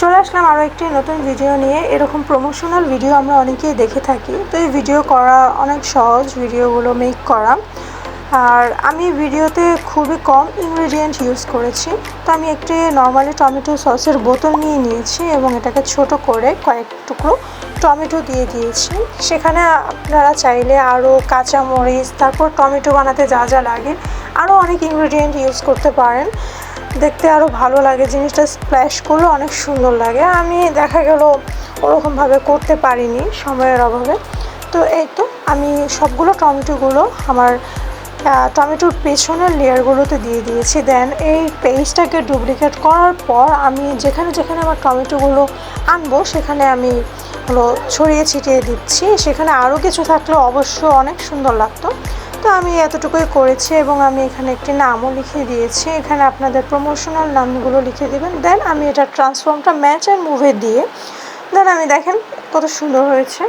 চলে আসলাম আরও একটি নতুন ভিডিও নিয়ে। এরকম প্রমোশনাল ভিডিও আমরা অনেকেই দেখে থাকি, তো এই ভিডিও করা অনেক সহজ, ভিডিওগুলো মেক করা। আর আমি ভিডিওতে খুবই কম ইনগ্রেডিয়েন্ট ইউজ করেছি। তো আমি একটি নর্মালি টমেটো সসের বোতল নিয়ে নিয়েছি এবং এটাকে ছোট করে কয়েক টুকরো টমেটো দিয়ে দিয়েছি। সেখানে আপনারা চাইলে আরও কাঁচামরিচ, তারপর টমেটো বানাতে যা যা লাগে আরও অনেক ইনগ্রেডিয়েন্ট ইউজ করতে পারেন, দেখতে আরও ভালো লাগে, জিনিসটা স্প্ল্যাশ করলে অনেক সুন্দর লাগে। আমি দেখা গেল ওরকমভাবে করতে পারিনি সময়ের অভাবে। তো এই তো আমি সবগুলো টমেটোগুলো আমার টমেটোর পেছনের লেয়ারগুলোতে দিয়ে দিয়েছি। দেন এই পেস্টটাকে ডুপ্লিকেট করার পর আমি যেখানে যেখানে আমার টমেটোগুলো আনবো সেখানে আমি ছড়িয়ে ছিটিয়ে দিচ্ছি। সেখানে আরও কিছু থাকলে অবশ্য অনেক সুন্দর লাগতো। তো আমি এতটুকুই করেছি এবং আমি এখানে একটি নামও লিখে দিয়েছি। এখানে আপনাদের প্রমোশনাল নামগুলো লিখে দেবেন। দেন আমি এটা ট্রান্সফর্মটা ম্যাচ অ্যান্ড মুভে দিয়ে দেন আমি দেখেন কত সুন্দর হয়েছে।